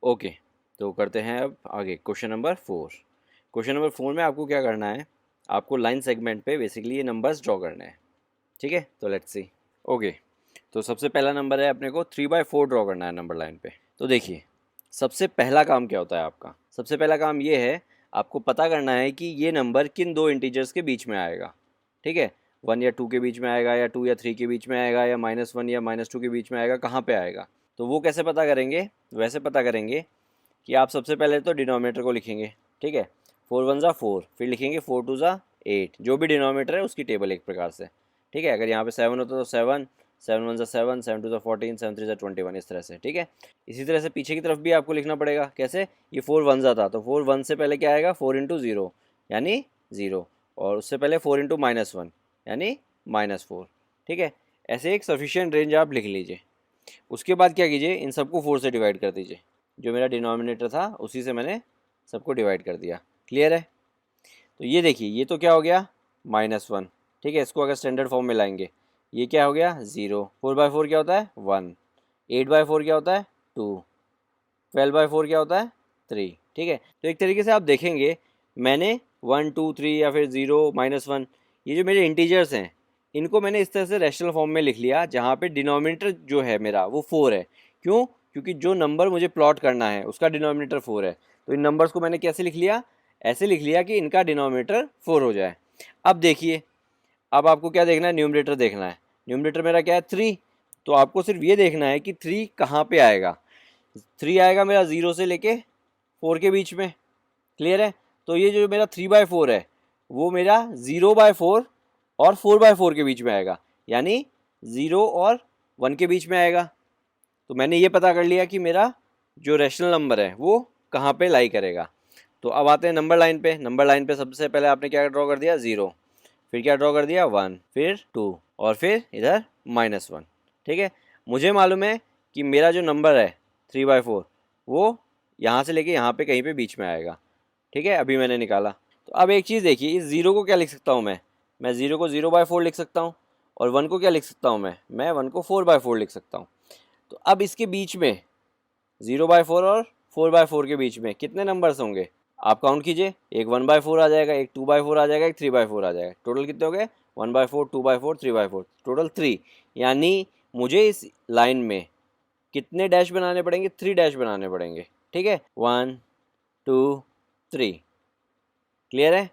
Okay, तो करते हैं अब आगे क्वेश्चन नंबर 4। क्वेश्चन नंबर 4 में आपको क्या करना है, आपको लाइन सेगमेंट पे बेसिकली ये नंबर्स ड्रॉ करने हैं। ठीक है, तो लेट्स सी। ओके, तो सबसे पहला नंबर है अपने को 3/4 ड्रॉ करना है नंबर लाइन पे। तो देखिए, सबसे पहला काम क्या होता है आपका, सबसे पहला काम ये है, आपको पता करना है कि ये नंबर किन दो इंटीजर्स के बीच में आएगा। ठीक है, 1 या 2 के बीच में आएगा, या 2 या 3 के बीच में आएगा, या -1 या -2 के बीच में आएगा, कहाँ पे आएगा। तो वो कैसे पता करेंगे, वैसे पता करेंगे कि आप सबसे पहले तो डिनोमिनेटर को लिखेंगे। ठीक है, 4 1 ज़ा 4, फिर लिखेंगे 4 2 ज़ा 8, जो भी डिनोमिनेटर है उसकी टेबल एक प्रकार से। ठीक है, अगर यहाँ पे 7 होता तो 7, 7 1 ज़ा 7, 7 2 ज़ा 14, 7 3 ज़ा 21, इस तरह से। ठीक है, इसी तरह से पीछे की तरफ भी आपको लिखना पड़ेगा। कैसे, ये 4 1 ज़ा था तो 4 1 से पहले क्या आएगा, 4 इंटू 0 यानी 0, और उससे पहले 4 इंटू -1 यानी -4। ठीक है, ऐसे एक सफिशियंट रेंज आप लिख लीजिए। उसके बाद क्या कीजिए, इन सबको 4 से डिवाइड कर दीजिए। जो मेरा डिनोमिनेटर था उसी से मैंने सबको डिवाइड कर दिया। क्लियर है। तो ये देखिए, ये तो क्या हो गया, -1। ठीक है, इसको अगर स्टैंडर्ड फॉर्म में लाएंगे, ये क्या हो गया, 0। 4/4 क्या होता है, 1। 8/4 क्या होता है, 2। 12/4 क्या होता है, 3। ठीक है, तो एक तरीके से आप देखेंगे, मैंने 1 2 3 या फिर 0 -1, ये जो मेरे इंटीजर्स हैं, इनको मैंने इस तरह से रैशनल फॉर्म में लिख लिया, जहाँ पे डिनोमिनेटर जो है मेरा वो 4 है। क्यों, क्योंकि जो नंबर मुझे प्लॉट करना है उसका डिनोमिनेटर 4 है। तो इन नंबर्स को मैंने कैसे लिख लिया, ऐसे लिख लिया कि इनका डिनोमिनेटर 4 हो जाए। अब देखिए, अब आपको क्या देखना है, न्यूमरेटर देखना है। न्यूमरेटर मेरा क्या है, 3। तो आपको सिर्फ ये देखना है कि 3 कहाँ पे आएगा। 3 आएगा मेरा 0 से लेके 4 के बीच में। क्लियर है। तो ये जो मेरा 3/4 है वो मेरा 0/4 और 4/4 के बीच में आएगा, यानी 0 और 1 के बीच में आएगा। तो मैंने ये पता कर लिया कि मेरा जो रैशनल नंबर है वो कहाँ पे लाई करेगा। तो अब आते हैं नंबर लाइन पे। नंबर लाइन पे सबसे पहले आपने क्या ड्रॉ कर दिया, 0, फिर क्या ड्रॉ कर दिया, 1, फिर 2, और फिर इधर -1। ठीक है, मुझे मालूम है कि मेरा जो नंबर है 3/4 वो यहाँ से लेके यहाँ पे कहीं पे बीच में आएगा। ठीक है, अभी मैंने निकाला। तो अब एक चीज़ देखिए, इस 0 को क्या लिख सकता हूँ मैं 0 को 0/4 लिख सकता हूँ, और 1 को क्या लिख सकता हूँ मैं 1 को 4/4 लिख सकता हूँ। तो अब इसके बीच में 0/4 और 4/4 के बीच में कितने नंबर्स होंगे, आप काउंट कीजिए। एक 1/4 आ जाएगा, एक 2/4 आ जाएगा, एक 3/4 आ जाएगा। टोटल कितने हो गए, 1/4, 2/4, 3/4, टोटल 3। यानी मुझे इस लाइन में कितने डैश बनाने पड़ेंगे, 3 डैश बनाने पड़ेंगे। ठीक है, 1 2 3। क्लियर है।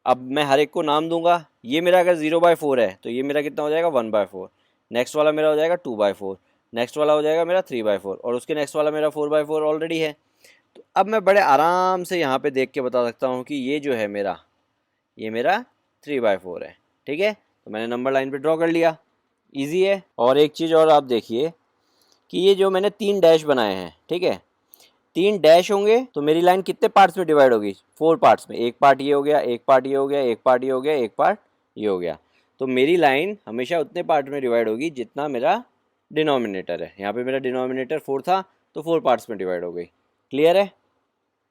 अब मैं हर एक को नाम दूंगा। ये मेरा अगर 0/4 है तो ये मेरा कितना हो जाएगा, 1/4। नेक्स्ट वाला मेरा हो जाएगा 2/4। नेक्स्ट वाला हो जाएगा मेरा 3/4, और उसके नेक्स्ट वाला मेरा 4/4 ऑलरेडी है। तो अब मैं बड़े आराम से यहाँ पे देख के बता सकता हूँ कि ये जो है मेरा, ये मेरा 3/4 है। ठीक है, तो मैंने नंबर लाइन पे ड्रॉ कर लिया। ईजी है। और एक चीज़ और आप देखिए कि ये जो मैंने 3 डैश बनाए हैं, ठीक है, 3 डैश होंगे तो मेरी लाइन कितने पार्ट्स में डिवाइड होगी, 4 पार्ट्स में। एक पार्ट ये हो गया, एक पार्ट ये हो गया, एक पार्ट ये हो गया, एक पार्ट ये हो गया। तो मेरी लाइन हमेशा उतने पार्ट में डिवाइड होगी जितना मेरा डिनोमिनेटर है। यहाँ पे मेरा डिनोमिनेटर 4 था तो 4 पार्ट्स में डिवाइड हो गई। क्लियर है।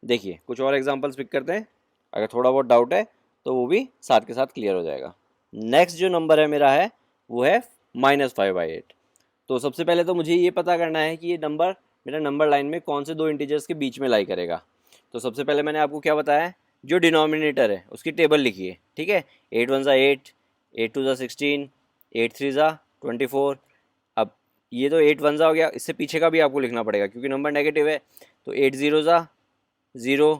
देखिए, कुछ और एग्जांपल्स पिक करते हैं, अगर थोड़ा बहुत डाउट है तो वो भी साथ के साथ क्लियर हो जाएगा। नेक्स्ट जो नंबर है मेरा है वो है -5/8। तो सबसे पहले तो मुझे ये पता करना है कि ये नंबर मेरा नंबर लाइन में कौन से दो इंटीजर्स के बीच में लाई करेगा। तो सबसे पहले मैंने आपको क्या बताया, जो डिनोमिनेटर है उसकी टेबल लिखिए। ठीक है, 8 1 ज़ा 8, 8 2 ज़ा 16, 8 3 ज़ा 24। अब ये तो 8 1 ज़ा हो गया, इससे पीछे का भी आपको लिखना पड़ेगा क्योंकि नंबर नेगेटिव है। तो 8 0 ज़ा 0,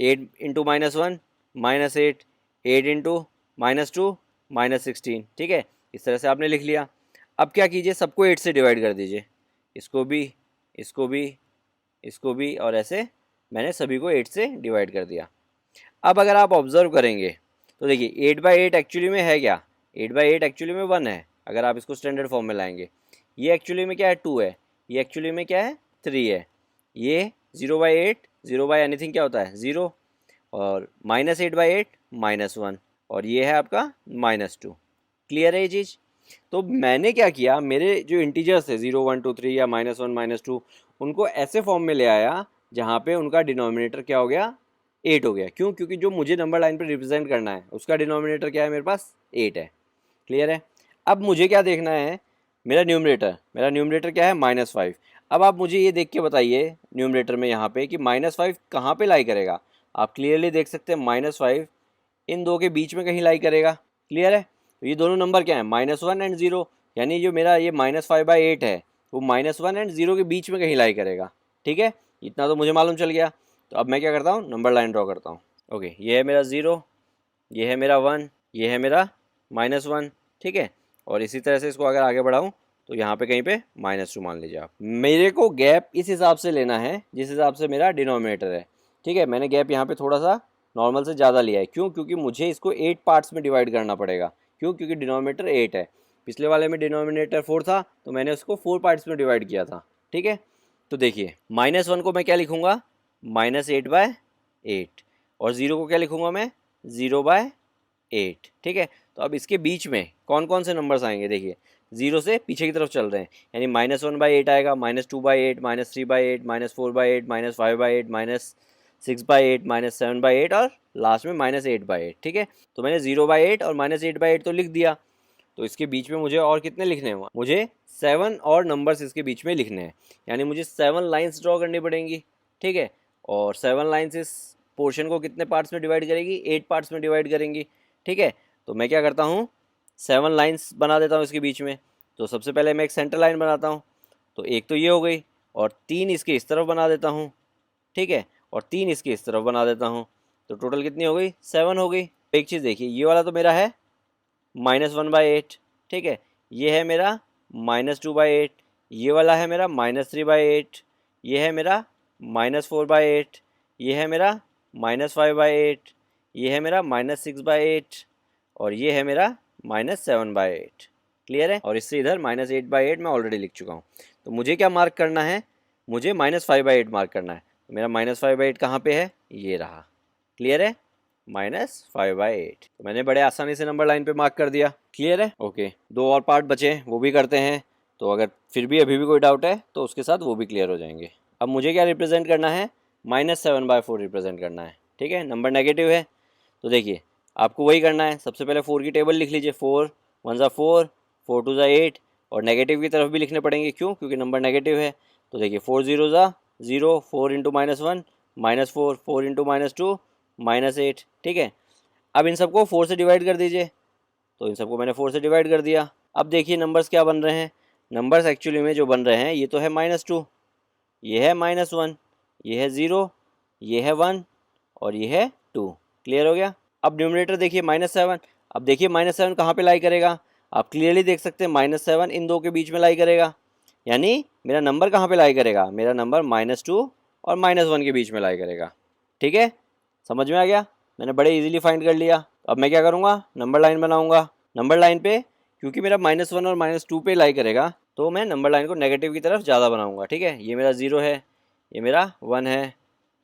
8 इंटू -1 -8, 8 इंटू -2 -16। ठीक है, इस तरह से आपने लिख लिया। अब क्या कीजिए, सबको 8 से डिवाइड कर दीजिए, इसको भी, इसको भी, इसको भी, और ऐसे मैंने सभी को 8 से डिवाइड कर दिया। अब अगर आप ऑब्जर्व करेंगे तो देखिए 8/8 एक्चुअली में है क्या, 8/8 एक्चुअली में 1 है। अगर आप इसको स्टैंडर्ड फॉर्म में लाएंगे, ये एक्चुअली में क्या है, 2 है। ये एक्चुअली में क्या है, 3 है। ये 0/8, 0/एनीथिंग क्या होता है, 0, और -8/8 -1, और ये है आपका -2। क्लियर है ये चीज़। तो मैंने क्या किया, मेरे जो इंटीजर्स थे 0 1 2 3 या -1 -2, उनको ऐसे फॉर्म में ले आया जहाँ पे उनका डिनोमिनेटर क्या हो गया, 8 हो गया। क्यों, क्योंकि जो मुझे नंबर लाइन पे रिप्रेजेंट करना है उसका डिनोमिनेटर क्या है, मेरे पास 8 है। क्लियर है। अब मुझे क्या देखना है, मेरा न्यूमरेटर क्या है, -5। अब आप मुझे ये देख के बताइए न्यूमरेटर में यहाँ पे कि -5 कहाँ पे लाई करेगा। आप क्लियरली देख सकते हैं -5 इन दो के बीच में कहीं लाई करेगा। क्लियर है। तो ये दोनों नंबर क्या है, -1 एंड 0, यानी जो मेरा ये -5/8 है वो -1 एंड 0 के बीच में कहीं लाई करेगा। ठीक है, इतना तो मुझे मालूम चल गया। तो अब मैं क्या करता हूँ, नंबर लाइन ड्रॉ करता हूँ। ओके, ये है मेरा 0, ये है मेरा 1, ये है मेरा -1। ठीक है, और इसी तरह से इसको अगर आगे बढ़ाऊँ तो यहाँ पे कहीं पे -2 मान लीजिए आप। मेरे को गैप इस हिसाब से लेना है जिस हिसाब से मेरा डिनोमिनेटर है। ठीक है, मैंने गैप यहाँ पे थोड़ा सा नॉर्मल से ज़्यादा लिया है। क्यों? क्योंकि मुझे इसको 8 पार्ट्स में डिवाइड करना पड़ेगा। क्यों? क्योंकि डिनोमिनेटर 8 है। पिछले वाले में डिनोमिनेटर 4 था तो मैंने उसको 4 पार्ट्स में डिवाइड किया था। ठीक है, तो देखिए -1 को मैं क्या लिखूँगा, -8/8, और 0 को क्या लिखूँगा मैं, 0/8। ठीक है, तो अब इसके बीच में कौन कौन से नंबर्स आएंगे, देखिए 0 से पीछे की तरफ चल रहे हैं, यानी -1/8 आएगा, -2/8, -3/8, -4/8, -5/8, -6/8, -7/8 और लास्ट में -8/8। ठीक है, तो मैंने 0/8 और -8/8 तो लिख दिया। तो इसके बीच में मुझे और कितने लिखने हैं, मुझे 7 और नंबर्स इसके बीच में लिखने हैं, यानी मुझे 7 लाइन्स ड्रॉ करनी पड़ेंगी। ठीक है, और 7 लाइन्स इस पोर्शन को कितने पार्ट्स में डिवाइड करेगी, 8 पार्ट्स में डिवाइड करेंगी। ठीक है, तो मैं क्या करता हूँ, 7 लाइन्स बना देता हूँ इसके बीच में। तो सबसे पहले मैं एक सेंटर लाइन बनाता हूँ, तो एक तो ये हो गई, और 3 इसके इस तरफ बना देता हूँ। ठीक है, और 3 इसके इस तरफ बना देता हूँ। तो टोटल कितनी हो गई, 7 हो गई। एक चीज़ देखिए, ये वाला तो मेरा है -1/8। ठीक है, ये है मेरा -2/8, ये वाला है मेरा -3/8, ये है मेरा -4/8, ये है मेरा -5/8, ये है मेरा -6/8, और ये है मेरा -7/8। क्लियर है, और इससे इधर -8/8 मैं ऑलरेडी लिख चुका हूँ। तो मुझे क्या मार्क करना है, मुझे -5/8 मार्क करना है। तो मेरा -5/8 कहाँ पे है, ये रहा। क्लियर है, -5/8। तो मैंने बड़े आसानी से नंबर लाइन पे मार्क कर दिया। क्लियर है, ओके। 2 और पार्ट बचे वो भी करते हैं, तो अगर फिर भी अभी भी कोई डाउट है तो उसके साथ वो भी क्लियर हो जाएंगे। अब मुझे क्या रिप्रेजेंट करना है, -7/4 रिप्रेजेंट करना है। ठीक है, नंबर नेगेटिव है, तो देखिए आपको वही करना है। सबसे पहले 4 की टेबल लिख लीजिए, 4 1 ज़ा 4, 4 2 ज़ा 8, और नेगेटिव की तरफ भी लिखने पड़ेंगे। क्यों? क्योंकि नंबर नेगेटिव है। तो देखिए 4 0 ज़ा 0, 4 इंटू -1 -4, 4 इंटू -2 -8। ठीक है, अब इन सबको 4 से डिवाइड कर दीजिए। तो इन सबको मैंने 4 से डिवाइड कर दिया। अब देखिए नंबर्स क्या बन रहे हैं, नंबर्स एक्चुअली में जो बन रहे हैं ये तो है -2, ये है -1, ये है 0, ये है 1, और ये है 2। क्लियर हो गया। अब न्यूमरेटर देखिए -7। अब देखिए -7 कहाँ पे लाई करेगा, आप क्लियरली देख सकते हैं -7 इन दो के बीच में लाई करेगा, यानी मेरा नंबर कहाँ पे लाई करेगा, मेरा नंबर -2 और -1 के बीच में लाई करेगा। ठीक है, समझ में आ गया, मैंने बड़े इजीली फाइंड कर लिया। अब मैं क्या करूँगा, नंबर लाइन बनाऊँगा। नंबर लाइन पे क्योंकि मेरा -1 और -2 पे लाई करेगा, तो मैं नंबर लाइन को नेगेटिव की तरफ ज़्यादा बनाऊँगा। ठीक है, ये मेरा 0 है, ये मेरा 1 है।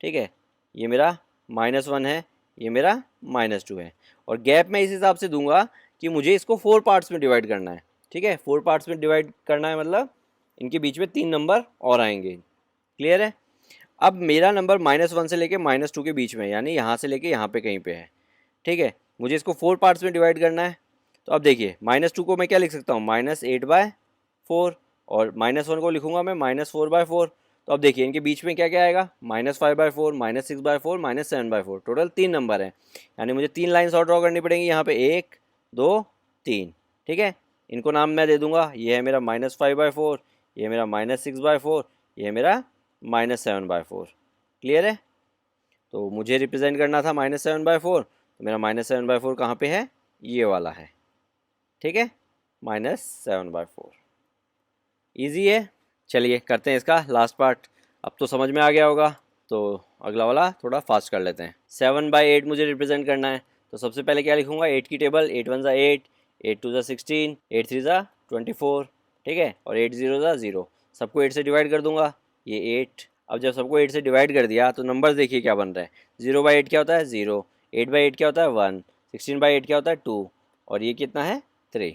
ठीक है, ये मेरा -1 है, ये मेरा -2 है, और गैप मैं इस हिसाब से दूंगा कि मुझे इसको 4 पार्ट्स में डिवाइड करना है। ठीक है, 4 पार्ट्स में डिवाइड करना है, मतलब इनके बीच में 3 नंबर और आएंगे। क्लियर है। अब मेरा नंबर -1 से लेके -2 के बीच में, यानी यहाँ से लेके यहाँ पे कहीं पे है। ठीक है, मुझे इसको 4 पार्ट्स में डिवाइड करना है। तो अब देखिए -2 को मैं क्या लिख सकता हूँ, -8/4, और -1 को लिखूंगा मैं -4/4। तो अब देखिए इनके बीच में क्या क्या आएगा, -5/4, -6/4, -7/4। टोटल 3 नंबर हैं, यानी मुझे 3 लाइन्स और ड्रॉ करनी पड़ेंगी यहाँ पे, 1 2 3। ठीक है, इनको नाम मैं दे दूंगा, ये है मेरा -5/4, ये मेरा -6/4, ये मेरा -7/4। क्लियर है, तो मुझे रिप्रेजेंट करना था -7/4, तो मेरा -7/4 कहाँ पे है, ये वाला है। ठीक है, -7/4। ईजी है। चलिए करते हैं इसका लास्ट पार्ट। अब तो समझ में आ गया होगा, तो अगला वाला थोड़ा फास्ट कर लेते हैं। 7/8 मुझे रिप्रेजेंट करना है, तो सबसे पहले क्या लिखूंगा, 8 की टेबल, 8 1 ज़ा 8, 8 2 ज़ा 16, 8 3 ज़ा 24। ठीक है, और 8 0 ज़ा 0, सबको 8 से डिवाइड कर दूंगा, ये 8। अब जब सबको 8 से डिवाइड कर दिया तो नंबर्स देखिए क्या बन रहे हैं, 0/8 क्या होता है 0, 8/8 क्या होता है 1, 16/8 क्या होता है 2, और ये कितना है 3।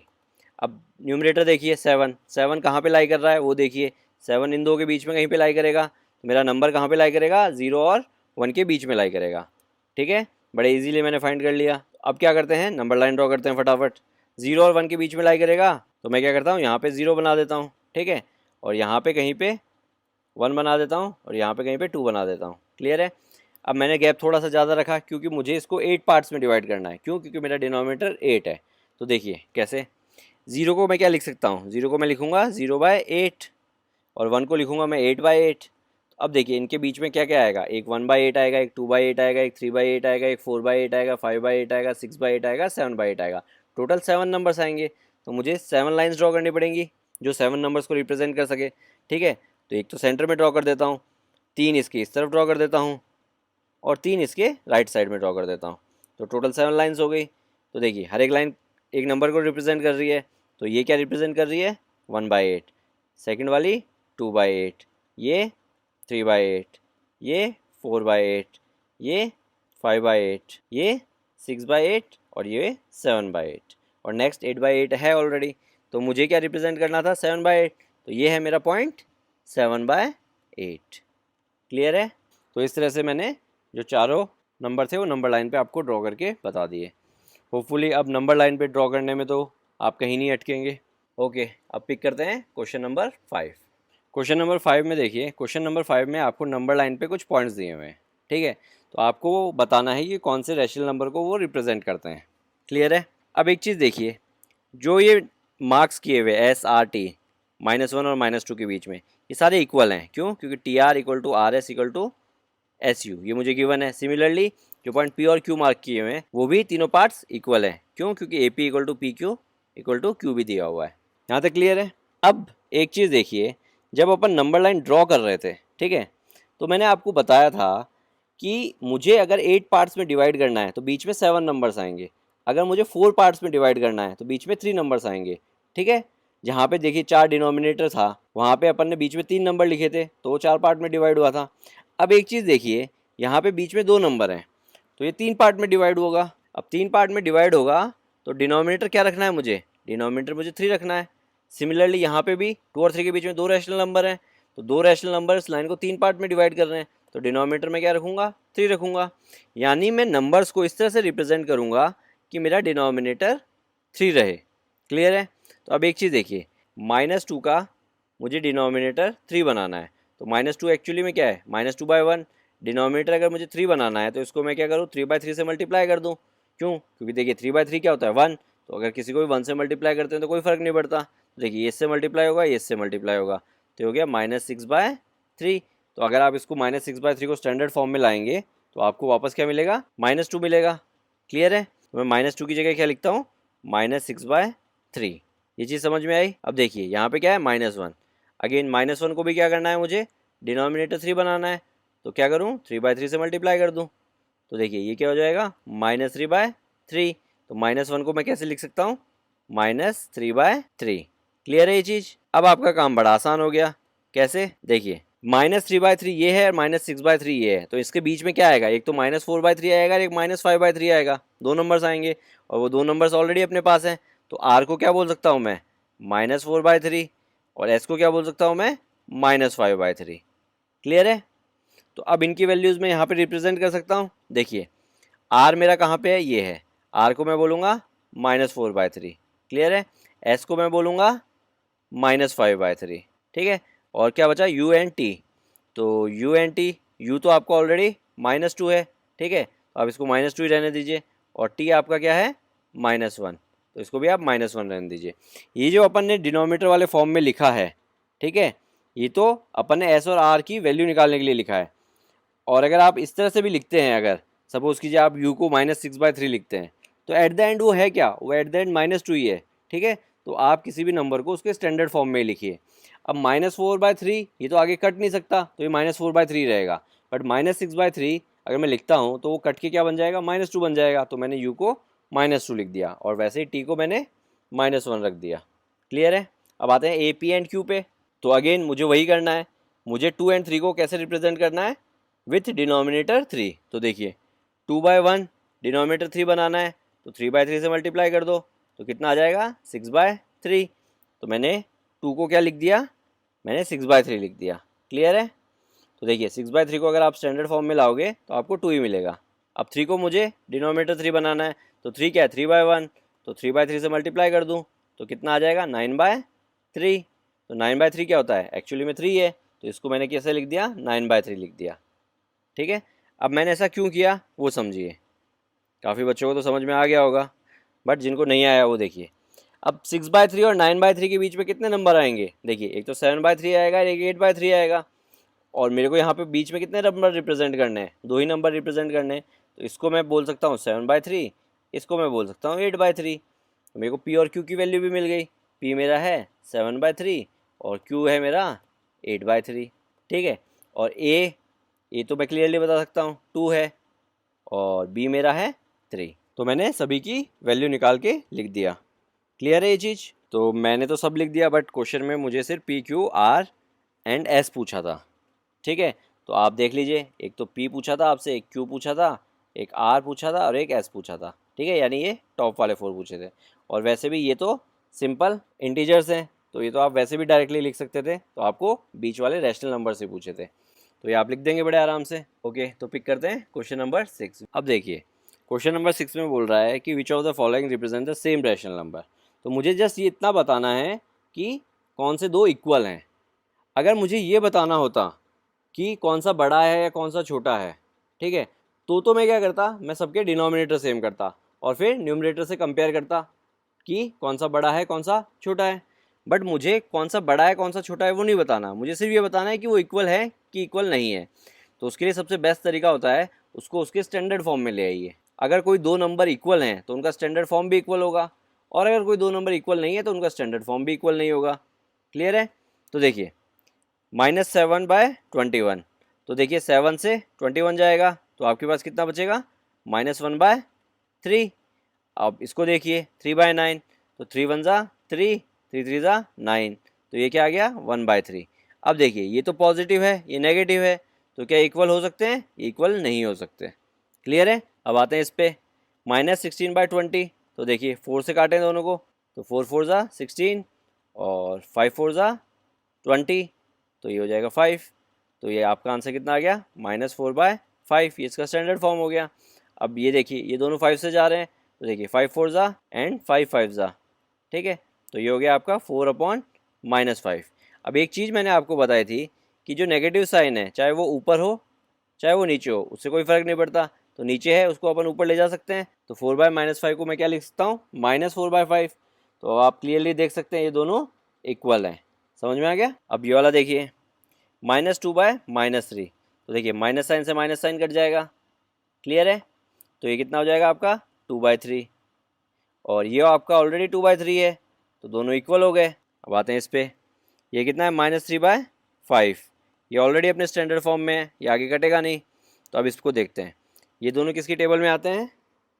अब न्यूमरेटर देखिए 7, 7 कहाँ पे लाई कर रहा है वो देखिए, 7 इन दो के बीच में कहीं पे लाई करेगा, तो मेरा नंबर कहाँ पे लाई करेगा, 0 और 1 के बीच में लाई करेगा। ठीक है, बड़े इजीली मैंने फाइंड कर लिया। अब क्या करते हैं, नंबर लाइन ड्रॉ करते हैं फटाफट। 0 और 1 के बीच में लाई करेगा, तो मैं क्या करता हूँ, यहाँ पे 0 बना देता हूँ। ठीक है, और यहाँ पे कहीं पे 1 बना देता हूँ और यहाँ पे कहीं पे 2 बना देता हूँ। क्लियर है। अब मैंने गैप थोड़ा सा ज़्यादा रखा क्योंकि मुझे इसको 8 पार्ट्स में डिवाइड करना है। क्यों? क्योंकि मेरा डिनोमिनेटर 8 है। तो देखिए कैसे, 0 को मैं क्या लिख सकता हूँ, 0 को मैं लिखूँगा 0/8 और 1 को लिखूँगा मैं 8/8। अब देखिए इनके बीच में क्या क्या आएगा, एक 1/8 आएगा, एक 2/8 आएगा, एक 3/8 आएगा, एक 4/8 आएगा, 5/8 आएगा, 6/8 आएगा, 7/8 आएगा। टोटल 7 नंबर्स आएंगे। तो मुझे 7 लाइन्स ड्रॉ करनी पड़ेंगी जो 7 नंबर्स को रिप्रेजेंट कर सके। ठीक है, तो एक तो सेंटर में ड्रॉ कर देता हूँ, 3 इसके इस तरफ ड्रॉ कर देता हूँ और 3 इसके राइट साइड में ड्रॉ कर देता हूँ। तो टोटल 7 लाइन्स हो गई। तो देखिए हर एक लाइन एक नंबर को रिप्रेजेंट कर रही है। तो ये क्या रिप्रेजेंट कर रही है, 1/8, सेकेंड वाली 2/8, ये 3/8, ये 4/8, ये 5/8, ये 6/8 और ये 7/8 और नेक्स्ट 8/8 है ऑलरेडी। तो मुझे क्या रिप्रेजेंट करना था, 7/8। तो ये है मेरा पॉइंट 7/8। क्लियर है। तो इस तरह से मैंने जो चारों नंबर थे वो नंबर लाइन पे आपको ड्रॉ करके बता दिए। होपफुली अब नंबर लाइन पे ड्रॉ करने में तो आप कहीं नहीं अटकेंगे। ओके, अब पिक करते हैं क्वेश्चन नंबर 5। क्वेश्चन नंबर 5 में देखिए, क्वेश्चन नंबर 5 में आपको नंबर लाइन पे कुछ पॉइंट्स दिए हुए हैं। ठीक है, तो आपको बताना है कि कौन से रैशनल नंबर को वो रिप्रेजेंट करते हैं। क्लियर है। अब एक चीज़ देखिए, जो ये मार्क्स किए हुए SRT -1 और -2 के बीच में, ये सारे इक्वल हैं। क्यों? क्योंकि TR = RS = SU, ये मुझे गिवन है। सिमिलरली जो पॉइंट P और Q मार्क किए हुए हैं वो भी तीनों पार्ट्स इक्वल हैं। क्यों? क्योंकि AP = PQ = Q भी दिया हुआ है। यहाँ तक क्लियर है। अब एक चीज़ देखिए, जब अपन नंबर लाइन ड्रॉ कर रहे थे, ठीक है, तो मैंने आपको बताया था कि मुझे अगर 8 पार्ट्स में डिवाइड करना है तो बीच में 7 नंबर्स आएंगे। अगर मुझे 4 पार्ट्स में डिवाइड करना है तो बीच में 3 नंबर्स आएंगे। ठीक है, जहाँ पे देखिए 4 डिनोमिनेटर था वहाँ पे अपन ने बीच में 3 नंबर लिखे थे तो वो 4 पार्ट में डिवाइड हुआ था। अब एक चीज़ देखिए, यहाँ पे बीच में 2 नंबर हैं तो ये 3 पार्ट में डिवाइड होगा। अब 3 पार्ट में डिवाइड होगा तो डिनोमिनेटर क्या रखना है मुझे, डिनोमिनेटर मुझे 3 रखना है। सिमिलरली यहाँ पे भी 2 और 3 के बीच में 2 रैशनल नंबर हैं तो 2 रैशनल नंबर इस लाइन को 3 पार्ट में डिवाइड कर रहे हैं तो डिनोमिनेटर में क्या रखूँगा, 3 रखूँगा। यानी मैं नंबर्स को इस तरह से रिप्रेजेंट करूँगा कि मेरा डिनोमिनेटर 3 रहे। क्लियर है। तो अब एक चीज़ देखिए, -2 का मुझे डिनोमिनेटर 3 बनाना है तो -2 एक्चुअली में क्या है, -2/1। डिनोमिनेटर अगर मुझे 3 बनाना है तो इसको मैं क्या करूँ, 3/3 से मल्टीप्लाई कर दूँ। क्यों? क्योंकि देखिए 3/3 क्या होता है, 1। तो अगर किसी को भी 1 से मल्टीप्लाई करते हैं तो कोई फ़र्क नहीं पड़ता। देखिए ये इससे मल्टीप्लाई होगा, ये इससे मल्टीप्लाई होगा, तो हो गया -6/3। तो अगर आप इसको -6/3 को स्टैंडर्ड फॉर्म में लाएंगे तो आपको वापस क्या मिलेगा, -2 मिलेगा। क्लियर है। तो मैं -2 की जगह क्या लिखता हूँ, -6/3। ये चीज़ समझ में आई। अब देखिए यहाँ पे क्या है, -1। अगेन -1 को भी क्या करना है मुझे, डिनोमिनेटर 3 बनाना है तो क्या करूँ, 3/3 से मल्टीप्लाई कर दूँ। तो देखिए ये क्या हो जाएगा, -3/3। तो -1 को मैं कैसे लिख सकता हूँ, -3/3। क्लियर है ये चीज़। अब आपका काम बड़ा आसान हो गया। कैसे, देखिए -3/3 ये है और -6/3 ये है तो इसके बीच में क्या आएगा, एक तो -4/3 आएगा और एक -5/3 आएगा। 2 नंबर्स आएंगे और वो 2 नंबर्स ऑलरेडी अपने पास हैं। तो R को क्या बोल सकता हूँ मैं, -4/3 और S को क्या बोल सकता हूँ मैं, -5/3। क्लियर है। तो अब इनकी वैल्यूज़ मैं यहाँ पे रिप्रेजेंट कर सकता हूँ। देखिए R मेरा कहाँ पे है, ये है। R को मैं बोलूँगा -4/3। क्लियर है। S को मैं बोलूँगा -5/3। ठीक है। और क्या बचा, U एंड T। तो U एंड T, U तो आपका ऑलरेडी -2 है। ठीक है, तो आप इसको -2 ही रहने दीजिए और T आपका क्या है, -1। तो इसको भी आप -1 रहने दीजिए। ये जो अपन ने डिनोमिनेटर वाले फॉर्म में लिखा है, ठीक है, ये तो अपन ने S और R की वैल्यू निकालने के लिए लिखा है। और अगर आप इस तरह से भी लिखते हैं, अगर सपोज कीजिए आप U को -6/3 लिखते हैं तो एट द एंड वो है क्या, वो एट द एंड -2 ही है। ठीक है, तो आप किसी भी नंबर को उसके स्टैंडर्ड फॉर्म में लिखिए। अब -4/3 ये तो आगे कट नहीं सकता तो ये -4/3 रहेगा, बट -6/3 अगर मैं लिखता हूँ तो वो कट के क्या बन जाएगा, -2 बन जाएगा। तो मैंने U को -2 लिख दिया और वैसे ही T को मैंने -1 रख दिया। क्लियर है। अब आते हैं A, P एंड Q पे। तो अगेन मुझे वही करना है, मुझे 2 एंड 3 को कैसे रिप्रेजेंट करना है, विथ डिनोमिनेटर 3। तो देखिए 2/1 डिनोमिनेटर 3 बनाना है तो 3/3 से मल्टीप्लाई कर दो तो कितना आ जाएगा, 6/3। तो मैंने 2 को क्या लिख दिया, मैंने 6/3 लिख दिया। क्लियर है। तो देखिए 6/3 को अगर आप स्टैंडर्ड फॉर्म में लाओगे तो आपको 2 ही मिलेगा। अब 3 को मुझे डिनोमिनेटर 3 बनाना है तो 3 क्या है, 3/1। तो 3/3 से मल्टीप्लाई कर दूँ तो कितना आ जाएगा, 9/3। तो 9/3 क्या होता है, एक्चुअली में 3 है तो इसको मैंने कैसे लिख दिया, 9/3 लिख दिया। ठीक है, अब मैंने ऐसा क्यों किया वो समझिए। काफ़ी बच्चों को तो समझ में आ गया होगा, बट जिनको नहीं आया वो देखिए। अब 6/3 और 9/3 के बीच में कितने नंबर आएंगे, देखिए एक तो 7/3 आएगा, एक 8/3 आएगा, और मेरे को यहाँ पे बीच में कितने नंबर रिप्रेजेंट करने हैं, 2 ही नंबर रिप्रेजेंट करने हैं। तो इसको मैं बोल सकता हूँ 7/3, इसको मैं बोल सकता हूँ 8/3। तो मेरे को पी और क्यू की वैल्यू भी मिल गई। पी मेरा है 7/3 और क्यू है मेरा 8/3। ठीक है, और ए तो मैं क्लियरली बता सकता हूँ 2 है, और बी मेरा है 3। तो मैंने सभी की वैल्यू निकाल के लिख दिया। क्लियर है ये चीज़? तो मैंने तो सब लिख दिया, बट क्वेश्चन में मुझे सिर्फ P Q R and S पूछा था। ठीक है, तो आप देख लीजिए, एक तो पी पूछा था आपसे, एक क्यू पूछा था, एक आर पूछा था और एक एस पूछा था। ठीक है, यानी ये टॉप वाले 4 पूछे थे। और वैसे भी ये तो सिंपल इंटीजर्स हैं, तो ये तो आप वैसे भी डायरेक्टली लिख सकते थे, तो आपको बीच वाले रैशनल नंबर से पूछे थे, तो ये आप लिख देंगे बड़े आराम से। ओके, तो पिक करते हैं क्वेश्चन नंबर 6। अब देखिए क्वेश्चन नंबर 6 में बोल रहा है कि which of the following represent the same rational number. तो मुझे जस्ट ये इतना बताना है कि कौन से दो इक्वल हैं। अगर मुझे ये बताना होता कि कौन सा बड़ा है या कौन सा छोटा है, ठीक है, तो मैं क्या करता, मैं सबके डिनोमिनेटर सेम करता और फिर न्यूमरेटर से कंपेयर करता कि कौन सा बड़ा है कौन सा छोटा है। बट मुझे कौन सा बड़ा है कौन सा छोटा है वो नहीं बताना, मुझे सिर्फ ये बताना है कि वो इक्वल है कि इक्वल नहीं है। तो उसके लिए सबसे बेस्ट तरीका होता है उसको उसके स्टैंडर्ड फॉर्म में ले आइए। अगर कोई दो नंबर इक्वल हैं तो उनका स्टैंडर्ड फॉर्म भी इक्वल होगा, और अगर कोई दो नंबर इक्वल नहीं है तो उनका स्टैंडर्ड फॉर्म भी इक्वल नहीं होगा। क्लियर है? तो देखिए -7/21, तो देखिए 7 से 21 जाएगा, तो आपके पास कितना बचेगा, -1/3। अब इसको देखिए 3/9, तो 3 1 ज़ा 3, 3 3 ज़ा 9, तो ये क्या आ गया 1/3। अब देखिए ये तो पॉजिटिव है ये नेगेटिव है, तो क्या इक्वल हो सकते हैं, इक्वल नहीं हो सकते। क्लियर है? अब आते हैं इस पे -16/20, तो देखिए 4 से काटें दोनों को, तो 4 4 ज़ा 16 और 5 4 ज़ा 20, तो ये हो जाएगा 5। तो ये आपका आंसर कितना आ गया, -4/5। ये इसका स्टैंडर्ड फॉर्म हो गया। अब ये देखिए ये दोनों 5 से जा रहे हैं, तो देखिए 5 4 ज़ा एंड 5 5 ज़ा, ठीक है, तो ये हो गया आपका 4/-5। अब एक चीज़ मैंने आपको बताई थी कि जो नेगेटिव साइन है चाहे वो ऊपर हो चाहे वो नीचे हो उससे कोई फ़र्क नहीं पड़ता, तो नीचे है उसको अपन ऊपर ले जा सकते हैं। तो 4/-5 को मैं क्या लिख सकता हूँ, -4/5। तो आप क्लियरली देख सकते हैं ये दोनों इक्वल हैं। समझ में आ गया? अब ये वाला देखिए -2/-3, तो देखिए माइनस साइन से माइनस साइन कट जाएगा। क्लियर है? तो ये कितना हो जाएगा आपका 2/3, और ये आपका ऑलरेडी 2/3 है, तो दोनों इक्वल हो गए। अब आते हैं इस पे, ये कितना है -3/5, ये ऑलरेडी अपने स्टैंडर्ड फॉर्म में है, ये आगे कटेगा नहीं। तो अब इसको देखते हैं, ये दोनों किसकी टेबल में आते हैं,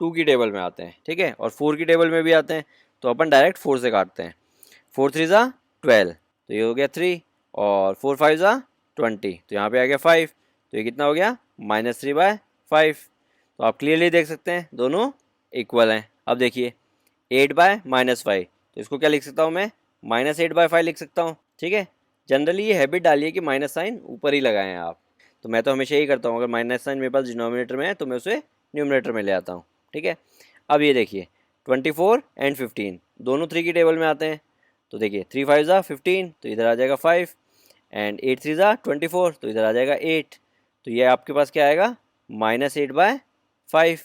2 की टेबल में आते हैं, ठीक है, और 4 की टेबल में भी आते हैं, तो अपन डायरेक्ट 4 से काटते हैं। 4 3 ज़ा 12, तो ये हो गया 3, और 4 5 ज़ा 20, तो यहाँ पे आ गया 5, तो ये कितना हो गया -3/5। तो आप क्लियरली देख सकते हैं दोनों इक्वल हैं। अब देखिए 8/-5, तो इसको क्या लिख सकता हूँ मैं, -8/5 लिख सकता हूँ। ठीक है, जनरली ये हैबिट डालिए कि माइनस साइन ऊपर ही लगाएं आप, तो मैं तो हमेशा यही करता हूँ, अगर माइनस साइन मेरे पास डिनोमिनेटर में है तो मैं उसे न्यूमरेटर में ले आता हूँ। ठीक है, अब ये देखिए 24 एंड 15 दोनों 3 की टेबल में आते हैं, तो देखिए 3 5 ज़ा 15, तो इधर आ जाएगा 5, एंड 8 3 ज़ा 24, तो इधर आ जाएगा 8, तो ये आपके पास क्या आएगा -8/5।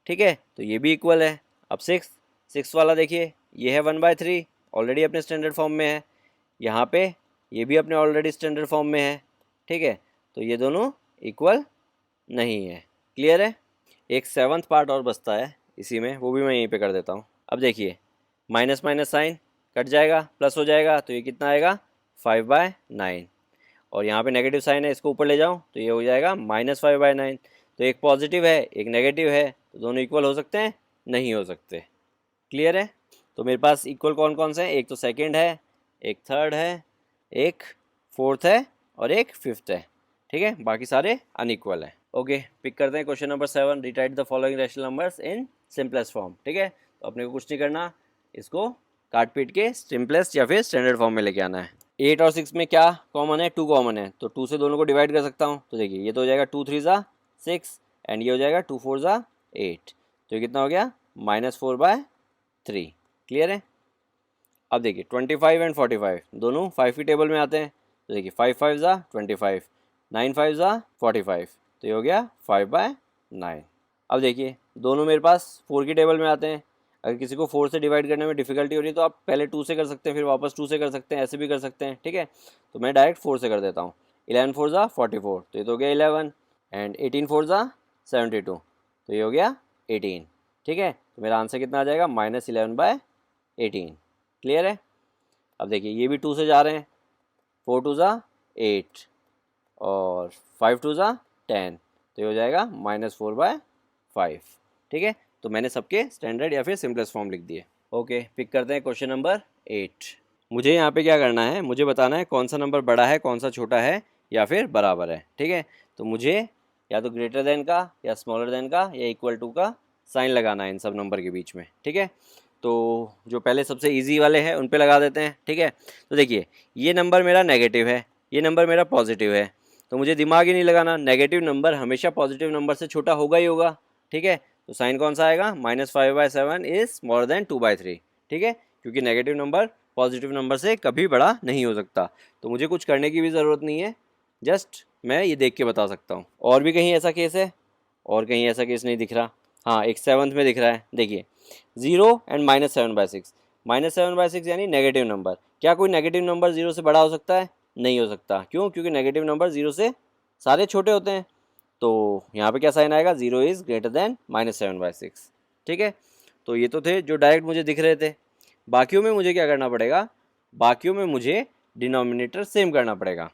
ठीक है, तो ये भी इक्वल है। अब 6 वाला देखिए, ये है 1/3, ऑलरेडी अपने स्टैंडर्ड फॉर्म में है, यहाँ पे ये भी अपने ऑलरेडी स्टैंडर्ड फॉर्म में है। ठीक है, तो ये दोनों इक्वल नहीं है। क्लियर है? एक 7th पार्ट और बचता है इसी में, वो भी मैं यहीं पे कर देता हूँ। अब देखिए माइनस माइनस साइन कट जाएगा, प्लस हो जाएगा, तो ये कितना आएगा 5/9, और यहाँ पे नेगेटिव साइन है, इसको ऊपर ले जाऊँ तो ये हो जाएगा -5/9। तो एक पॉजिटिव है एक नेगेटिव है, तो दोनों इक्वल हो सकते हैं, नहीं हो सकते। क्लियर है? तो मेरे पास इक्वल कौन कौन से हैं, एक तो सेकंड है, एक थर्ड है, एक फोर्थ है और एक फिफ्थ है। ठीक है, बाकी सारे अनइक्वल हैं। ओके, पिक करते हैं question number 7, rewrite the following rational numbers in simplest form. ठीक है, तो अपने को कुछ नहीं करना, इसको काट पीट के सिंपलेस्ट या फिर स्टैंडर्ड फॉर्म में लेके आना है। 8 और 6 में क्या कॉमन है, 2 कॉमन है, तो 2 से दोनों को डिवाइड कर सकता हूँ। तो देखिए ये तो हो जाएगा 2 3 ज़ा 6, एंड ये हो जाएगा 2 4 ज़ा 8, तो ये कितना हो गया -4/3। क्लियर है? अब देखिए 25 एंड 45 दोनों 5 की टेबल में आते हैं, तो देखिए 5 5 ज़ा 25, 9 5 ज़ा 45, तो ये हो गया 5/9। अब देखिए दोनों मेरे पास 4 की टेबल में आते हैं। अगर किसी को 4 से डिवाइड करने में डिफिकल्टी हो रही है तो आप पहले 2 से कर सकते हैं, फिर वापस 2 से कर सकते हैं, ऐसे भी कर सकते हैं, ठीक है। तो मैं डायरेक्ट 4 से कर देता हूँ। 11 4 ज़ा 44, तो ये तो हो गया 11, एंड 18 4 ज़ा 72, तो ये हो गया 18, ठीक है। तो मेरा आंसर कितना आ जाएगा, -11/18। क्लियर है। अब देखिए ये भी 2 से जा रहे हैं, 4 2 ज़ा 8 और 5 2 ज़ा 10, तो ये हो जाएगा -4/5, ठीक है। तो मैंने सबके स्टैंडर्ड या फिर सिंपलेस्ट फॉर्म लिख दिए। ओके, पिक करते हैं क्वेश्चन नंबर 8। मुझे यहाँ पे क्या करना है, मुझे बताना है कौन सा नंबर बड़ा है, कौन सा छोटा है या फिर बराबर है, ठीक है। तो मुझे या तो ग्रेटर देन का या स्मॉलर देन का या इक्वल टू का साइन लगाना है इन सब नंबर के बीच में, ठीक है। तो जो पहले सबसे इजी वाले हैं उन पे लगा देते हैं, ठीक है। तो देखिए ये नंबर मेरा नेगेटिव है, ये नंबर मेरा पॉजिटिव है, तो मुझे दिमाग ही नहीं लगाना, नेगेटिव नंबर हमेशा पॉजिटिव नंबर से छोटा होगा ही होगा, ठीक है। तो साइन कौन सा आएगा, -5/7 इज स्मॉलर देन 2/3, ठीक है, क्योंकि नेगेटिव नंबर पॉजिटिव नंबर से कभी बड़ा नहीं हो सकता। तो मुझे कुछ करने की भी ज़रूरत नहीं है, जस्ट मैं ये देख के बता सकता हूँ। और भी कहीं ऐसा केस है, और कहीं ऐसा केस नहीं दिख रहा। हाँ, एक 7th में दिख रहा है, देखिए 0 एंड -7/6, -7/6 यानी नेगेटिव नंबर। क्या कोई नेगेटिव नंबर 0 से बड़ा हो सकता है? नहीं हो सकता। क्यों? क्योंकि नेगेटिव नंबर 0 से सारे छोटे होते हैं। तो यहाँ पे क्या साइन आएगा, 0 इज़ ग्रेटर देन -7/6, ठीक है। तो ये तो थे जो डायरेक्ट मुझे दिख रहे थे। बाकियों में मुझे क्या करना पड़ेगा, बाकियों में मुझे डिनोमिनेटर सेम करना पड़ेगा।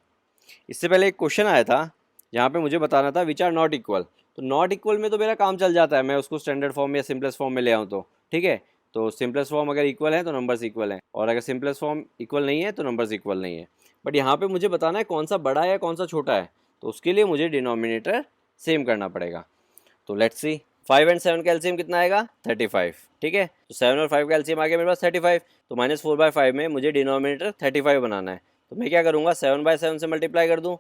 इससे पहले एक क्वेश्चन आया था जहाँ पे मुझे बताना था विच आर नॉट इक्वल। तो नॉट इक्वल में तो मेरा काम चल जाता है, मैं उसको स्टैंडर्ड फॉर्म या सिंपलेस्ट फॉर्म में ले आऊँ तो, ठीक है। तो सिंपलेस्ट फॉर्म अगर इक्वल है तो नंबर्स इक्वल हैं, और अगर सिंपलेस्ट फॉर्म इक्वल नहीं है तो नंबर्स इक्वल नहीं है। बट यहाँ पे मुझे बताना है कौन सा बड़ा है कौन सा छोटा है, तो उसके लिए मुझे डिनोमिनेटर सेम करना पड़ेगा। तो लेट्स सी, 5 एंड 7 का एलसीएम कितना आएगा, 35, ठीक है। तो 7 और 5 का एलसीएम आ गया मेरे पास 35, तो -4/5 में मुझे डिनोमिनेटर 35 बनाना है। तो मैं क्या करूँगा, 7/7 से मल्टीप्लाई कर दूँ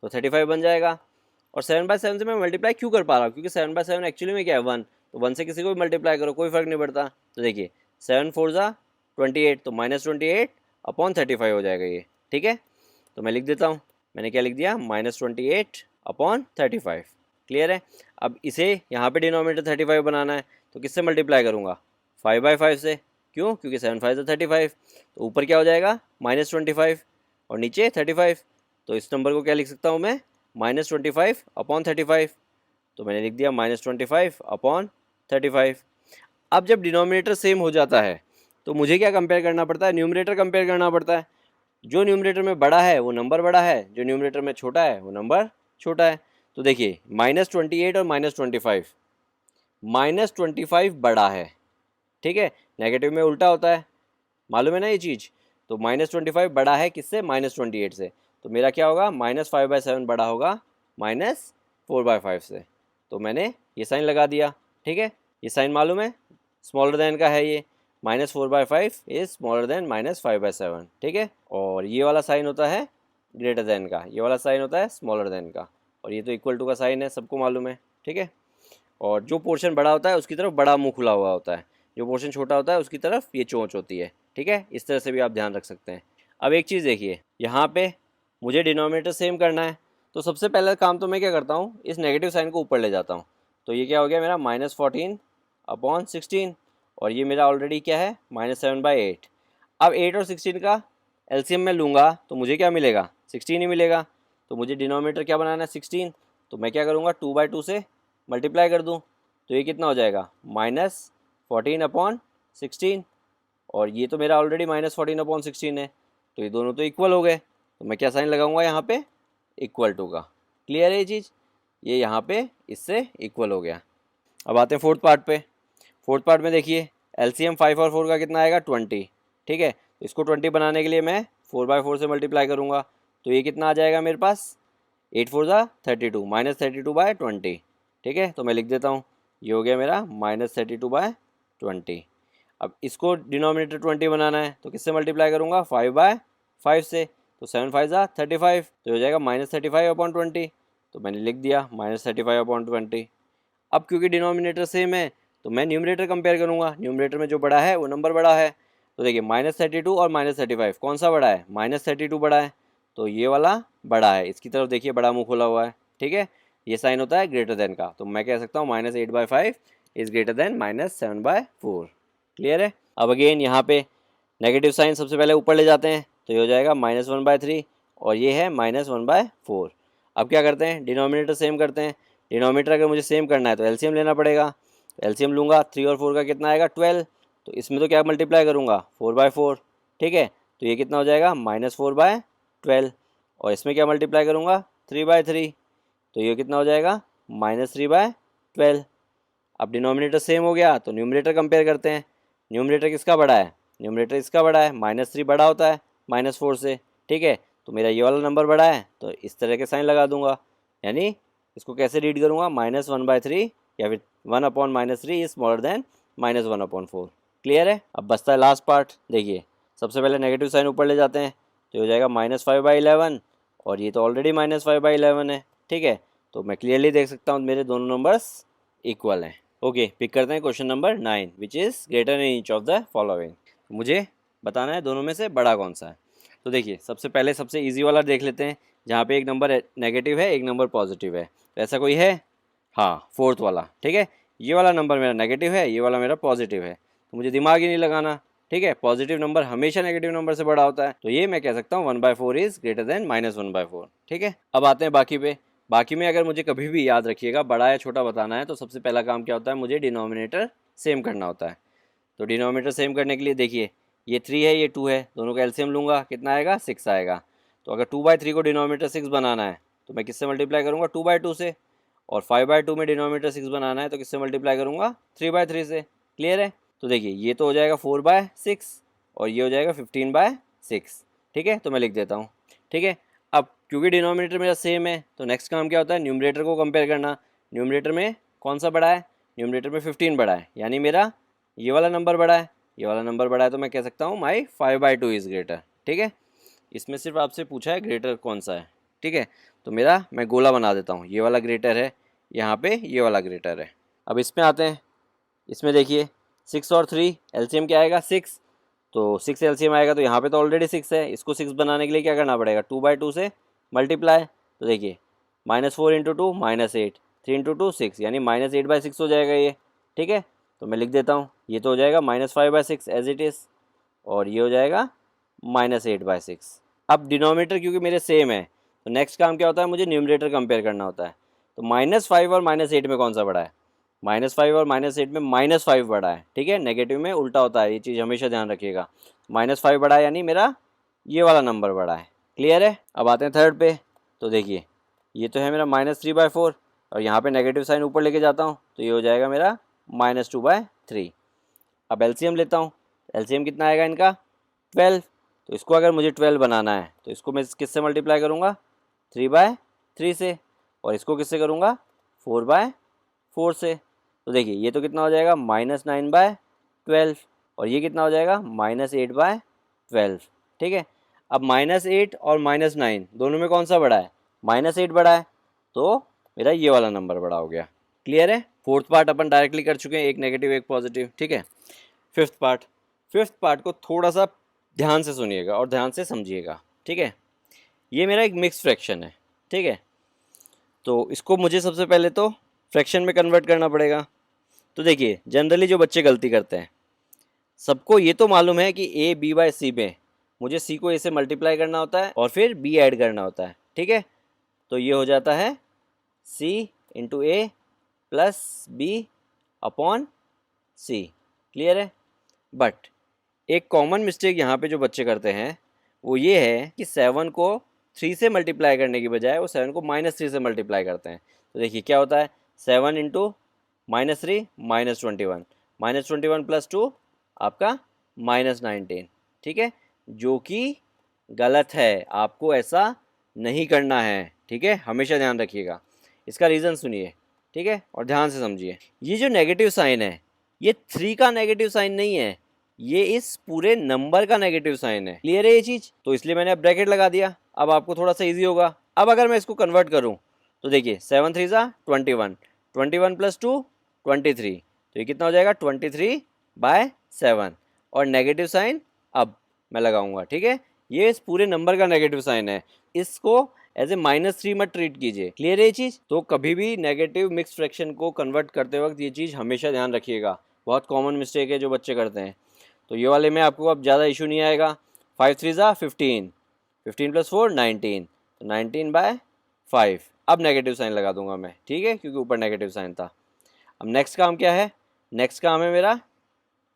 तो 35 बन जाएगा। और 7/7 से मैं मल्टीप्लाई क्यों कर पा रहा हूँ, क्योंकि 7/7 एक्चुअली में क्या है, 1, तो 1 से किसी को भी मल्टीप्लाई करो कोई फर्क नहीं पड़ता। तो देखिए 7 4 ज़ा 28, तो -28/35 हो जाएगा ये, ठीक है। तो मैं लिख देता हूँ, मैंने क्या लिख दिया, -28/35। क्लियर है। अब इसे यहाँ पे डिनोमिनेटर 35 बनाना है, तो किससे मल्टीप्लाई करूँगा, 5/5 से। क्यों? क्योंकि 7 5 35, तो ऊपर क्या हो जाएगा, -25 और नीचे 35। तो इस नंबर को क्या लिख सकता हूँ मैं, -25/35। तो मैंने लिख दिया -25/35। अब जब डिनोमिनेटर सेम हो जाता है तो मुझे क्या कंपेयर करना पड़ता है, न्यूमरेटर कंपेयर करना पड़ता है। जो न्यूमरेटर में बड़ा है वो नंबर बड़ा है, जो न्यूमरेटर में छोटा है वो नंबर छोटा है। तो देखिए -28 और -25, -25 बड़ा है, ठीक है। नेगेटिव में उल्टा होता है, मालूम है ना ये चीज़। तो -25 बड़ा है किससे, -28 से। तो मेरा क्या होगा, -5/7 बड़ा होगा -4/5 से। तो मैंने ये साइन लगा दिया, ठीक है। ये साइन मालूम है, स्मॉलर देन का है ये, -4/5 इज स्मॉलर देन -5/7, ठीक है। और ये वाला साइन होता है ग्रेटर देन का, ये वाला साइन होता है स्मॉलर देन का, और ये तो इक्वल टू का साइन है, सबको मालूम है, ठीक है। और जो पोर्शन बड़ा होता है उसकी तरफ बड़ा मुंह खुला हुआ होता है, जो पोर्शन छोटा होता है उसकी तरफ ये चोंच होती है, ठीक है। इस तरह से भी आप ध्यान रख सकते हैं। अब एक चीज़ देखिए, यहाँ पे मुझे डिनोमिनेटर सेम करना है, तो सबसे पहला काम तो मैं क्या करता हूँ, इस नेगेटिव साइन को ऊपर ले जाता हूँ। तो ये क्या हो गया मेरा, -14/16, और ये मेरा ऑलरेडी क्या है, -7/8। अब 8 और 16 का एलसीएम में लूँगा तो मुझे क्या मिलेगा, 16 ही मिलेगा। तो मुझे डिनोमिनेटर क्या बनाना है, 16। तो मैं क्या करूँगा, 2/2 से मल्टीप्लाई कर दूँ, तो ये कितना हो जाएगा, -14/16, और ये तो मेरा ऑलरेडी -14/16 है, तो ये दोनों तो इक्वल हो गए। तो मैं क्या साइन लगाऊंगा यहाँ पे, इक्वल टू का। क्लियर है ये चीज़, ये यहाँ पे इससे इक्वल हो गया। अब आते हैं फोर्थ पार्ट पे। फोर्थ पार्ट में देखिए एलसीएम 5 और 4 का कितना आएगा, 20, ठीक है। तो इसको 20 बनाने के लिए मैं 4/4 से मल्टीप्लाई करूँगा, तो ये कितना आ जाएगा मेरे पास, 8 4 ज़ा 32, -32/20, ठीक है। तो मैं लिख देता हूँ, ये हो गया मेरा -32/20। अब इसको डिनोमिनेटर 20 बनाना है, तो किससे मल्टीप्लाई करूँगा, 5/5 से। तो 7 5 ज़ा 35, तो हो जाएगा -35/20। तो मैंने लिख दिया -35/20। अब क्योंकि डिनोमिनेटर सेम है तो मैं न्यूमरेटर कंपेयर करूँगा, न्यूमरेटर में जो बड़ा है वो नंबर बड़ा है। तो देखिए -32 और -35 कौन सा बड़ा है, -32 बड़ा है। तो ये वाला बड़ा है, इसकी तरफ देखिए बड़ा मुंह खुला हुआ है, ठीक है, ये साइन होता है ग्रेटर देन का, तो मैं कह सकता हूँ -8/5 इज ग्रेटर देन -7/4। क्लियर है। अब अगेन यहाँ पे नेगेटिव साइन सबसे पहले ऊपर ले जाते हैं, तो ये हो जाएगा -1/3 और ये है -1/4। अब क्या करते हैं, डिनोमिनेटर सेम करते हैं। डिनोमिनेटर अगर मुझे सेम करना है तो एलसीएम लेना पड़ेगा, तो एलसीएम लूँगा, 3 और 4 का कितना आएगा 12, तो इसमें तो क्या मल्टीप्लाई करूँगा 4/4, ठीक है, तो ये कितना हो जाएगा -4/12 और इसमें क्या मल्टीप्लाई करूँगा 3/3, तो ये कितना हो जाएगा -3/12। अब डिनोमिनेटर सेम हो गया तो न्यूमरेटर कंपेयर करते हैं। न्यूमरेटर किसका बड़ा है, न्यूमरेटर इसका बड़ा है, -3 बड़ा होता है -4 से, ठीक है, तो मेरा ये वाला नंबर बड़ा है तो इस तरह के साइन लगा दूंगा, यानी इसको कैसे रीड करूँगा -1/3 या फिर 1/-3 इज स्मॉलर देन -1/4। क्लियर है। अब बचता है लास्ट पार्ट। देखिए सबसे पहले नेगेटिव साइन ऊपर ले जाते हैं, तो ये हो जाएगा -5/11 और ये तो ऑलरेडी -5/11 है, ठीक है, तो मैं क्लियरली देख सकता हूँ मेरे दोनों नंबर्स इक्वल हैं। ओके, पिक करते हैं question number 9 which is greater in each of the following. मुझे बताना है दोनों में से बड़ा कौन सा है। तो देखिए सबसे पहले सबसे इजी वाला देख लेते हैं, जहाँ पे एक नंबर नेगेटिव है एक नंबर पॉजिटिव है, तो ऐसा कोई है, हाँ फोर्थ वाला, ठीक है, ये वाला नंबर मेरा नेगेटिव है, ये वाला मेरा पॉजिटिव है, तो मुझे दिमाग ही नहीं लगाना, ठीक है, पॉजिटिव नंबर हमेशा नेगेटिव नंबर से बड़ा होता है, तो ये मैं कह सकता हूँ 1/4 इज ग्रेटर देन -1/4। ठीक है, अब आते हैं बाकी पे। बाकी में अगर मुझे कभी भी याद रखिएगा बड़ा या छोटा बताना है तो सबसे पहला काम क्या होता है, मुझे डिनोमिनेटर सेम करना होता है। तो डिनोमिनेटर सेम करने के लिए देखिए ये 3 है ये 2 है, दोनों का एलसीएम लूँगा, कितना आएगा 6 आएगा। तो अगर 2/3 को डिनोमिनेटर 6 बनाना है तो मैं किससे मल्टीप्लाई करूँगा 2/2 से, और 5/2 में डिनोमिनेटर 6 बनाना है तो किससे मल्टीप्लाई करूँगा 3/3 से। क्लियर है। तो देखिए ये तो हो जाएगा 4/6 और ये हो जाएगा 15/6। ठीक है, तो मैं लिख देता हूँ। ठीक है, अब क्योंकि डिनोमिनेटर मेरा सेम है तो नेक्स्ट काम क्या होता है, न्यूमरेटर को कंपेयर करना। न्यूमरेटर में कौन सा बड़ा है, न्यूमरेटर में 15 बड़ा है, यानी मेरा ये वाला नंबर बड़ा है, ये वाला नंबर बड़ा है, तो मैं कह सकता हूँ माई 5/2 इज़ ग्रेटर। ठीक है, इसमें सिर्फ आपसे पूछा है ग्रेटर कौन सा है। ठीक है, तो मेरा मैं गोला बना देता हूँ, ये वाला ग्रेटर है, यहाँ पे ये वाला ग्रेटर है। अब इसमें आते हैं, इसमें देखिए 6 और 3 एलसीएम क्या आएगा 6, तो 6 एलसीएम आएगा, तो यहाँ पे तो ऑलरेडी 6 है, इसको 6 बनाने के लिए क्या करना पड़ेगा 2/2 से मल्टीप्लाई। तो देखिए -4 × 2 -8, 3 × 2 6, यानी -8/6 हो जाएगा ये। ठीक है, तो मैं लिख देता हूँ, ये तो हो जाएगा -5/6 एज इट इज़, और ये हो जाएगा -8/6। अब डिनोमिनेटर क्योंकि मेरे सेम है तो नेक्स्ट काम क्या होता है, मुझे न्यूमरेटर कंपेयर करना होता है। तो -5 और -8 में कौन सा बड़ा है, -5 और -8 में -5 बड़ा है। ठीक है, नेगेटिव में उल्टा होता है, ये चीज़ हमेशा ध्यान रखिएगा। -5 बड़ा है यानी मेरा ये वाला नंबर बड़ा है। क्लियर है। अब आते हैं थर्ड पे। तो देखिए ये तो है मेरा -3/4 और यहाँ पे नेगेटिव साइन ऊपर लेके जाता हूँ तो ये हो जाएगा मेरा -2/3। अब एलसीएम लेता हूँ, एलसीएम कितना आएगा इनका 12, तो इसको अगर मुझे 12 बनाना है तो इसको मैं किससे मल्टीप्लाई करूँगा 3/3 से, और इसको किससे करूँगा 4/4 से। तो देखिए ये तो कितना हो जाएगा -9/12 और ये कितना हो जाएगा -8/12। ठीक है, अब -8 और -9 दोनों में कौन सा बड़ा है, -8 बड़ा है, तो मेरा ये वाला नंबर बड़ा हो गया। क्लियर है। फोर्थ पार्ट अपन डायरेक्टली कर चुके हैं, एक नेगेटिव एक पॉजिटिव। ठीक है, फिफ्थ पार्ट को थोड़ा सा ध्यान से सुनिएगा और ध्यान से समझिएगा। ठीक है, ये मेरा एक मिक्स फ्रैक्शन है। ठीक है, तो इसको मुझे सबसे पहले तो फ्रैक्शन में कन्वर्ट करना पड़ेगा। तो देखिए जनरली जो बच्चे गलती करते हैं, सबको ये तो मालूम है कि ए बी बाय सी में मुझे सी को ए से मल्टीप्लाई करना होता है और फिर बी ऐड करना होता है। ठीक है, तो ये हो जाता है सी इंटू ए प्लस बी अपॉन सी। क्लियर है। बट एक कॉमन मिस्टेक यहाँ पे जो बच्चे करते हैं वो ये है कि 7 को 3 से मल्टीप्लाई करने की बजाय वो 7 को -3 से मल्टीप्लाई करते हैं। तो देखिए क्या होता है, 7 इंटू -3 -21, -21 प्लस 2 आपका -19। ठीक है, जो कि गलत है, आपको ऐसा नहीं करना है। ठीक है, हमेशा ध्यान रखिएगा। इसका रीज़न सुनिए, ठीक है, और ध्यान से समझिए। ये जो नेगेटिव साइन है ये 3 का नेगेटिव साइन नहीं है, ये इस पूरे नंबर का नेगेटिव साइन है। क्लियर है ये चीज़, तो इसलिए मैंने अब ब्रैकेट लगा दिया, अब आपको थोड़ा सा इजी होगा। अब अगर मैं इसको कन्वर्ट करूं तो देखिए 7 3 21, 21 प्लस 2 23, तो ये कितना हो जाएगा 23/7, और नेगेटिव साइन अब मैं लगाऊंगा। ठीक है, ये इस पूरे नंबर का नेगेटिव साइन है, इसको एज ए -3 मत ट्रीट कीजिए। क्लियर है ये चीज़? तो कभी भी नेगेटिव मिक्स फ्रैक्शन को कन्वर्ट करते वक्त ये चीज़ हमेशा ध्यान रखिएगा, बहुत कॉमन मिस्टेक है जो बच्चे करते हैं। तो ये वाले में आपको अब ज़्यादा इशू नहीं आएगा। 5 3 ज़ा 15, 15 + 4 19, तो 19/5। अब नेगेटिव साइन लगा दूंगा मैं, ठीक है, क्योंकि ऊपर नेगेटिव साइन था। अब नेक्स्ट काम क्या है? नेक्स्ट काम है मेरा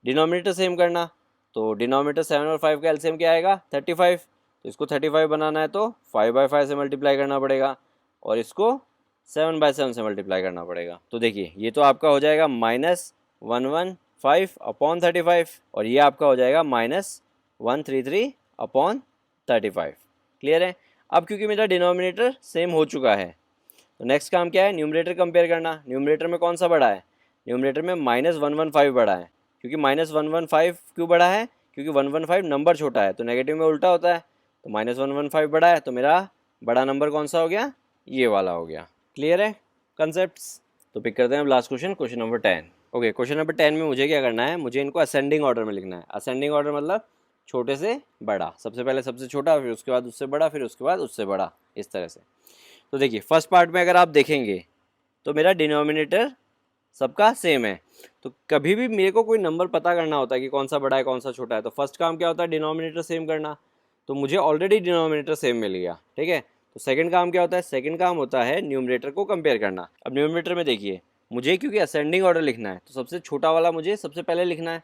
डिनोमिनेटर सेम करना। तो डिनोमिनेटर 7 और 5 का एलसीएम क्या आएगा? 35। तो इसको 35 बनाना है तो 5/5 से मल्टीप्लाई करना पड़ेगा और इसको 7/7 से मल्टीप्लाई करना पड़ेगा। तो देखिए ये तो आपका हो जाएगा -115/35 और ये आपका हो जाएगा -133/35। क्लियर है? अब क्योंकि मेरा डिनोमिनेटर सेम हो चुका है तो नेक्स्ट काम क्या है? न्यूमरेटर कंपेयर करना। न्यूमरेटर में कौन सा बड़ा है? न्यूमरेटर में -115 बड़ा है। क्योंकि -115 क्यों बड़ा है? क्योंकि 115 नंबर छोटा है तो नेगेटिव में उल्टा होता है, तो -115 बड़ा है तो मेरा बड़ा नंबर कौन सा हो गया? ये वाला हो गया। क्लियर है कंसेप्ट्स? तो पिक करते हैं अब last question, question number 10। Okay, question number 10 में मुझे क्या करना है? मुझे इनको असेंडिंग ऑर्डर में लिखना है। असेंडिंग ऑर्डर मतलब छोटे से बड़ा, सबसे पहले सबसे छोटा, फिर उसके बाद उससे बड़ा, फिर उसके बाद उससे बड़ा, इस तरह से। तो देखिए फर्स्ट पार्ट में अगर आप देखेंगे तो मेरा डिनोमिनेटर सबका सेम है। तो कभी भी मेरे को कोई नंबर पता करना होता है कि कौन सा बड़ा है कौन सा छोटा है, तो फर्स्ट काम क्या होता है? डिनोमिनेटर सेम करना। तो मुझे ऑलरेडी डिनोमिनेटर सेम मिल गया, ठीक है। तो सेकंड काम क्या होता है? सेकंड काम होता है न्यूमरेटर को कंपेयर करना। अब न्यूमरेटर में देखिए मुझे क्योंकि असेंडिंग ऑर्डर लिखना है तो सबसे छोटा वाला मुझे सबसे पहले लिखना है।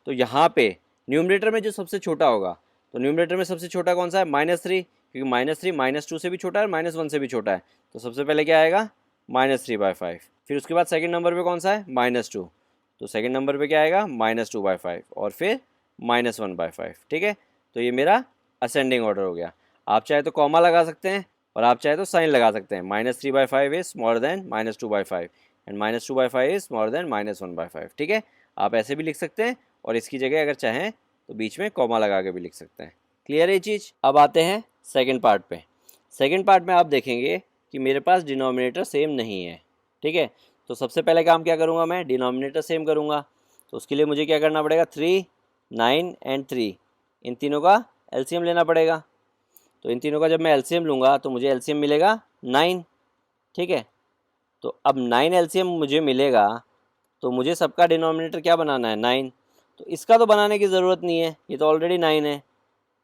तो यहाँ पे न्यूमरेटर में जो सबसे छोटा होगा, तो न्यूमरेटर में सबसे छोटा कौन सा है? -3, क्योंकि -3 -2 से भी छोटा है, -1 से भी छोटा है। तो सबसे पहले क्या आएगा? -3/5। फिर उसके बाद सेकंड नंबर पे कौन सा है? -2। तो सेकंड नंबर पे क्या आएगा? -2/5 और फिर -1/5। ठीक है, तो ये मेरा असेंडिंग ऑर्डर हो गया। आप चाहे तो कॉमा लगा सकते हैं और आप चाहे तो साइन लगा सकते हैं। -3/5 is smaller than -2/5 and -2/5 is smaller than -1/5। ठीक है, आप ऐसे भी लिख सकते हैं और इसकी जगह अगर चाहें तो बीच में कॉमा लगा के भी लिख सकते हैं। क्लियर है ये चीज़? अब आते हैं सेकंड पार्ट पे। सेकंड पार्ट में आप देखेंगे कि मेरे पास डिनोमिनेटर सेम नहीं है, ठीक है। तो सबसे पहले काम क्या करूँगा मैं? डिनोमिनेटर सेम करूँगा। तो उसके लिए मुझे क्या करना पड़ेगा? 3, 9 एंड 3, इन तीनों का एलसीएम लेना पड़ेगा। तो इन तीनों का जब मैं एलसीएम लूँगा तो मुझे एलसीएम मिलेगा 9, ठीक है। तो अब 9 एलसीएम मुझे मिलेगा तो मुझे सबका डिनोमिनेटर क्या बनाना है? 9। तो इसका तो बनाने की ज़रूरत नहीं है, ये तो ऑलरेडी 9 है।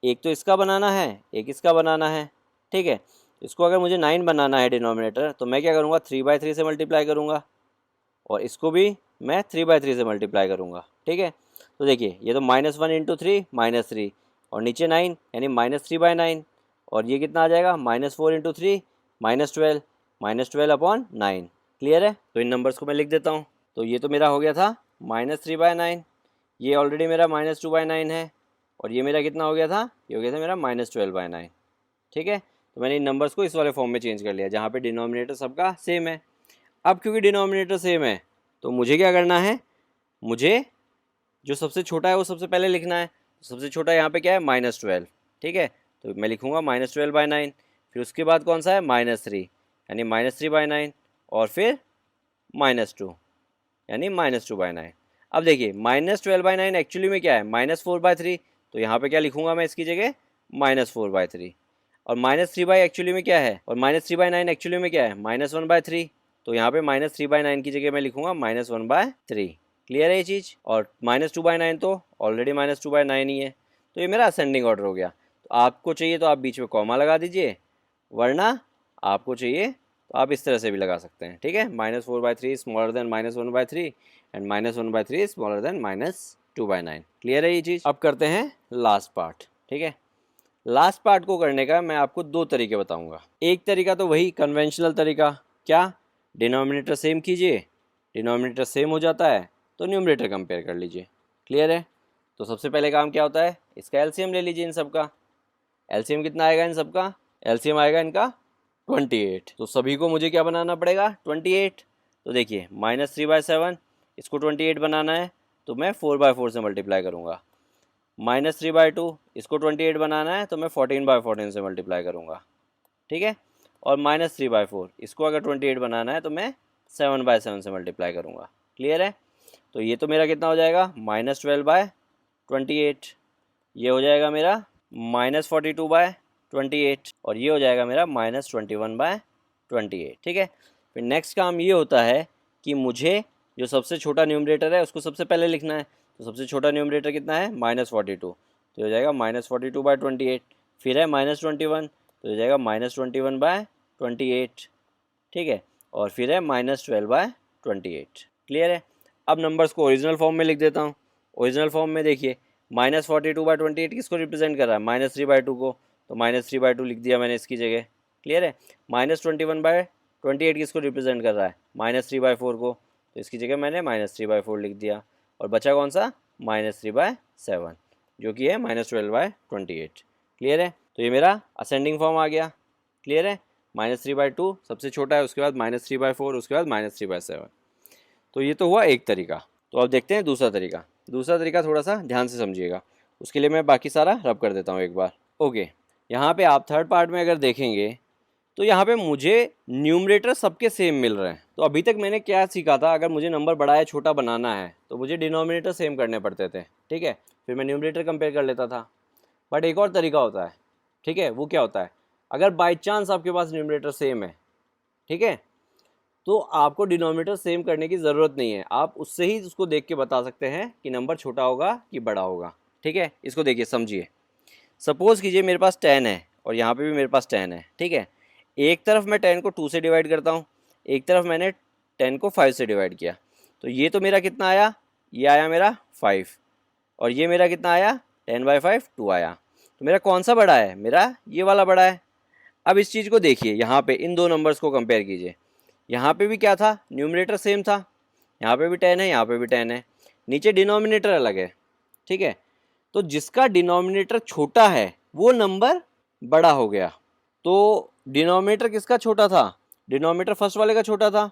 एक तो इसका बनाना है, एक इसका बनाना है, ठीक है। इसको अगर मुझे 9 बनाना है डिनोमिनेटर तो मैं क्या करूँगा? 3/3 से मल्टीप्लाई करूँगा और इसको भी मैं 3/3 से मल्टीप्लाई करूँगा, ठीक है। तो देखिए ये तो -1 × 3 -3 और नीचे 9 यानी -3/9 और ये कितना आ जाएगा? -4 × 3 -12, -12/9। क्लियर है? तो इन नंबर्स को मैं लिख देता हूँ। तो ये तो मेरा हो गया था -3/9, ये ऑलरेडी मेरा -2/9 है और ये मेरा कितना हो गया था? ये हो गया था मेरा -12/9। ठीक है, तो मैंने इन नंबर्स को इस वाले फॉर्म में चेंज कर लिया जहाँ पे डिनोमिनेटर सबका सेम है। अब क्योंकि डिनोमिनेटर सेम है तो मुझे क्या करना है? मुझे जो सबसे छोटा है वो सबसे पहले लिखना है। सबसे छोटा यहाँ पे क्या है? -12, ठीक है। तो मैं लिखूँगा -12/9। फिर उसके बाद कौन सा है? -3 यानी -3/9 और फिर -2 यानी -2/9। अब देखिए -12/9 एक्चुअली में क्या है? -4/3। तो यहाँ पे क्या लिखूँगा मैं इसकी जगह? -4/3। और -3 एक्चुअली में क्या है? और -3/9 एक्चुअली में क्या है? -1/3। तो यहाँ पे -3/9 की जगह मैं लिखूँगा -1/3। क्लियर है ये चीज़? और -2/9 तो ऑलरेडी -2/9 ही है। तो ये मेरा असेंडिंग ऑर्डर हो गया। तो आपको चाहिए तो आप बीच में कॉमा लगा दीजिए, वरना आपको चाहिए तो आप इस तरह से भी लगा सकते हैं, ठीक है। -4/3 smaller than -1/3 and -1/3 smaller than -2/9। Clear है ये चीज़? अब करते हैं लास्ट पार्ट, ठीक है। लास्ट पार्ट को करने का मैं आपको दो तरीके बताऊंगा। एक तरीका तो वही कन्वेंशनल तरीका, क्या? डिनोमिनेटर सेम कीजिए, डिनोमिनेटर सेम हो जाता है तो न्यूमरेटर कंपेयर कर लीजिए। क्लियर है? तो सबसे पहले काम क्या होता है? इसका एलसीएम ले लीजिए इन सबका। एलसीएम कितना आएगा इन सबका? एलसीएम आएगा इनका 28। तो सभी को मुझे क्या बनाना पड़ेगा? 28। तो देखिए -3/7 इसको 28 बनाना है तो मैं 4/4 से मल्टीप्लाई करूँगा। -3/2 इसको 28 बनाना है तो मैं 14/14 से मल्टीप्लाई करूँगा, ठीक है। और -3/4 इसको अगर 28 बनाना है तो मैं 7/7 से मल्टीप्लाई करूँगा। क्लियर है? तो ये तो मेरा कितना हो जाएगा? -12/28। ये हो जाएगा मेरा -42/28 और ये हो जाएगा मेरा -21/28। ठीक है, फिर नेक्स्ट काम ये होता है कि मुझे जो सबसे छोटा न्यूमरेटर है उसको सबसे पहले लिखना है। तो सबसे छोटा न्यूमरेटर कितना है, -42, तो हो जाएगा -42/28। फिर है -21, तो हो जाएगा -21/28। ठीक है, और फिर है -12/28। क्लियर है। अब नंबर्स को ओरिजिनल फॉर्म में लिख देता हूँ। ओरिजिनल फॉर्म में देखिए, -42/28 किसको रिप्रेजेंट कर रहा है, -3/2 को, तो -3/2 लिख दिया मैंने इसकी जगह। क्लियर है। -21/28 किसको रिप्रेजेंट कर रहा है, -3/4 को, तो इसकी जगह मैंने -3/4 लिख दिया। और बचा कौन सा, -3/7, जो कि है -12/28। क्लियर है। तो ये मेरा असेंडिंग फॉर्म आ गया। क्लियर है। -3/2 सबसे छोटा है, उसके बाद -3/4, उसके बाद -3/7। तो ये तो हुआ एक तरीका। तो अब देखते हैं दूसरा तरीका। दूसरा तरीका थोड़ा सा ध्यान से समझिएगा, उसके लिए मैं बाकी सारा रब कर देता हूँ एक बार। ओके, यहाँ पे आप थर्ड पार्ट में अगर देखेंगे तो यहाँ पे मुझे न्यूमरेटर सबके सेम मिल रहे हैं। तो अभी तक मैंने क्या सीखा था, अगर मुझे नंबर बड़ा या छोटा बनाना है तो मुझे डिनोमिनेटर सेम करने पड़ते थे। ठीक है, फिर मैं न्यूमरेटर कंपेयर कर लेता था। बट एक और तरीका होता है। ठीक है, वो क्या होता है, अगर बाई चांस आपके पास न्यूमरेटर सेम है, ठीक है, तो आपको डिनोमिनेटर सेम करने की ज़रूरत नहीं है। आप उससे ही उसको देख के बता सकते हैं कि नंबर छोटा होगा कि बड़ा होगा। ठीक है, इसको देखिए, समझिए। सपोज़ कीजिए मेरे पास 10 है और यहाँ पे भी मेरे पास 10 है। ठीक है, एक तरफ मैं 10 को 2 से डिवाइड करता हूँ, एक तरफ मैंने 10 को 5 से डिवाइड किया। तो ये तो मेरा कितना आया, ये आया मेरा 5, और ये मेरा कितना आया, 10/5 2 आया। तो मेरा कौन सा बड़ा है, मेरा ये वाला बड़ा है। अब इस चीज़ को देखिए, यहाँ पे इन दो नंबर्स को कंपेयर कीजिए। यहाँ पे भी क्या था, न्यूमरेटर सेम था, यहाँ पे भी 10 है, यहाँ पे भी 10 है, नीचे डिनोमिनेटर अलग है। ठीक है, तो जिसका डिनोमिनेटर छोटा है वो नंबर बड़ा हो गया। तो डिनोमिनेटर किसका छोटा था, डिनोमिनेटर फर्स्ट वाले का छोटा था,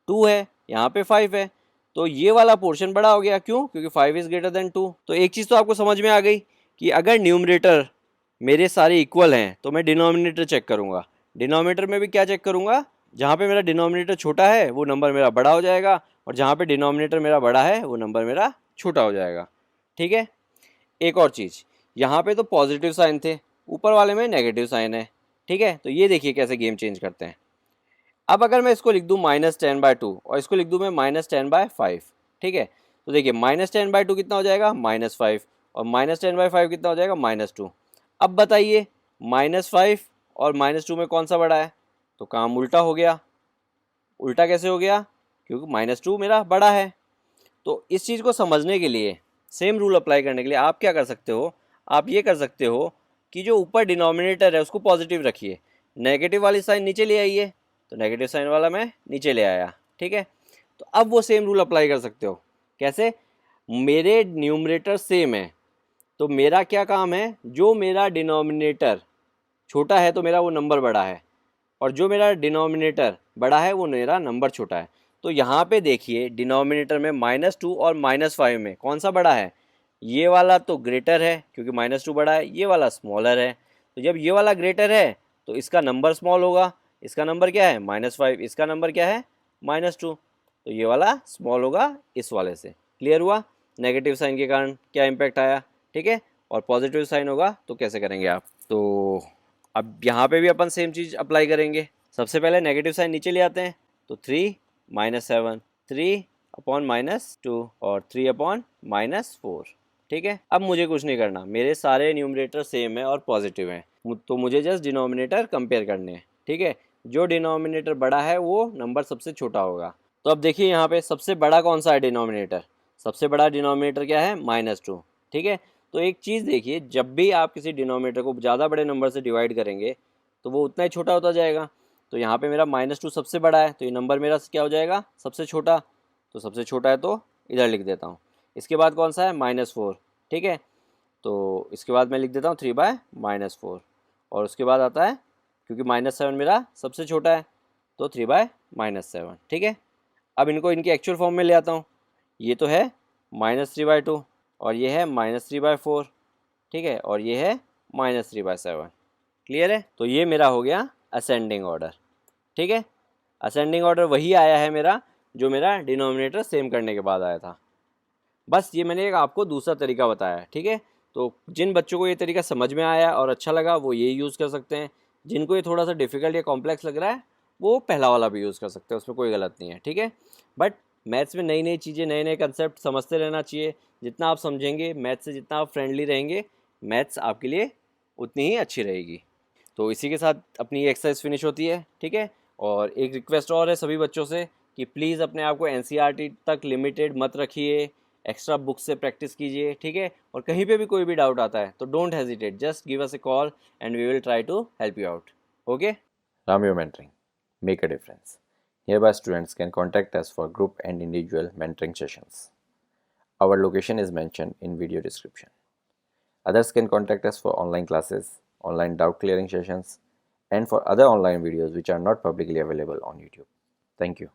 2 है, यहाँ पे 5 है, तो ये वाला पोर्शन बड़ा हो गया। क्यों, क्योंकि 5 इज ग्रेटर देन 2। तो एक चीज़ तो आपको समझ में आ गई कि अगर न्यूमरेटर मेरे सारे इक्वल हैं तो मैं डिनोमिनेटर चेक करूँगा। डिनोमिनेटर में भी क्या चेक करूँगा, जहाँ पे मेरा डिनोमिनेटर छोटा है वो नंबर मेरा बड़ा हो जाएगा, और जहाँ पे डिनोमिनेटर मेरा बड़ा है वो नंबर मेरा छोटा हो जाएगा। ठीक है, एक और चीज़, यहाँ पे तो पॉजिटिव साइन थे, ऊपर वाले में नेगेटिव साइन है। ठीक है, तो ये देखिए कैसे गेम चेंज करते हैं। अब अगर मैं इसको लिख दूँ -10/2 और इसको लिख दूँ मैं -10/5। ठीक है, तो देखिए -10/2 कितना हो जाएगा, -5, और -10/5 कितना हो जाएगा, -2। अब बताइए -5 और -2 में कौन सा बड़ा है, तो काम उल्टा हो गया। उल्टा कैसे हो गया, क्योंकि -2 मेरा बड़ा है। तो इस चीज़ को समझने के लिए, सेम रूल अप्लाई करने के लिए आप क्या कर सकते हो, आप ये कर सकते हो कि जो ऊपर डिनोमिनेटर है उसको पॉजिटिव रखिए, नेगेटिव वाली साइन नीचे ले आइए, तो नेगेटिव साइन वाला मैं नीचे ले आया। ठीक है, तो अब वो सेम रूल अप्लाई कर सकते हो। कैसे, मेरे न्यूमरेटर सेम है, तो मेरा क्या काम है, जो मेरा डिनोमिनेटर छोटा है तो मेरा वो नंबर बड़ा है, और जो मेरा डिनोमिनेटर बड़ा है वो मेरा नंबर छोटा है। तो यहाँ पे देखिए डिनोमिनेटर में -2 और -5 में कौन सा बड़ा है, ये वाला तो ग्रेटर है क्योंकि -2 बड़ा है, ये वाला स्मॉलर है। तो जब ये वाला ग्रेटर है तो इसका नंबर स्मॉल होगा, इसका नंबर क्या है, -5, इसका नंबर क्या है, -2, तो ये वाला स्मॉल होगा इस वाले से। क्लियर हुआ, नेगेटिव साइन के कारण क्या इम्पैक्ट आया। ठीक है, और पॉजिटिव साइन होगा तो कैसे करेंगे आप। तो अब यहाँ पे भी अपन सेम चीज़ अप्लाई करेंगे। सबसे पहले नेगेटिव साइन नीचे ले आते हैं, तो 3 -7, 3/-2 और 3/-4। ठीक है, अब मुझे कुछ नहीं करना, मेरे सारे न्यूमरेटर सेम है और पॉजिटिव हैं, तो मुझे जस्ट डिनोमिनेटर कंपेयर करने हैं। ठीक है, जो डिनोमिनेटर बड़ा है वो नंबर सबसे छोटा होगा। तो अब देखिए यहाँ पे सबसे बड़ा कौन सा है डिनोमिनेटर, सबसे बड़ा डिनोमिनेटर क्या है, -2। ठीक है, तो एक चीज़ देखिए, जब भी आप किसी डिनोमिनेटर को ज़्यादा बड़े नंबर से डिवाइड करेंगे तो वो उतना ही छोटा होता जाएगा। तो यहाँ पे मेरा -2 सबसे बड़ा है, तो ये नंबर मेरा क्या हो जाएगा, सबसे छोटा। तो सबसे छोटा है तो इधर लिख देता हूँ। इसके बाद कौन सा है, -4। ठीक है, तो इसके बाद मैं लिख देता हूँ 3/-4, और उसके बाद आता है, क्योंकि -7 मेरा सबसे छोटा है, तो 3/-7। ठीक है, अब इनको इनके एक्चुअल फॉर्म में ले आता हूँ। ये तो है -3/2 और ये है -3/4। ठीक है, और ये है -3/7। क्लियर है, तो ये मेरा हो गया असेंडिंग ऑर्डर। ठीक है, असेंडिंग ऑर्डर वही आया है मेरा जो मेरा डिनोमिनेटर सेम करने के बाद आया था। बस ये मैंने एक आपको दूसरा तरीका बताया। ठीक है, तो जिन बच्चों को ये तरीका समझ में आया और अच्छा लगा वो ये यूज़ कर सकते हैं, जिनको ये थोड़ा सा डिफ़िकल्ट या कॉम्प्लेक्स लग रहा है वो पहला वाला भी यूज़ कर सकते हैं, उसमें कोई गलत नहीं है, ठीक है। बट मैथ्स में नई नई चीज़ें, नए नए कंसेप्ट समझते रहना चाहिए। जितना आप समझेंगे मैथ्स से, जितना आप फ्रेंडली रहेंगे, मैथ्स आपके लिए उतनी ही अच्छी रहेगी। तो इसी के साथ अपनी एक्सरसाइज फिनिश होती है, ठीक है। और एक रिक्वेस्ट और है सभी बच्चों से कि प्लीज़ अपने आप को एनसीईआरटी तक लिमिटेड मत रखिए, एक्स्ट्रा बुक से प्रैक्टिस कीजिए, ठीक है। और कहीं पे भी कोई भी डाउट आता है तो don't hesitate, just give us a call and we will try to help you out. Okay. Ramyo Mentoring. Make a difference. Hereby students can contact us for group and individual mentoring sessions. Our location is mentioned in video description. Others can contact us for online classes, online doubt clearing sessions, and for other online videos which are not publicly available on YouTube. Thank you.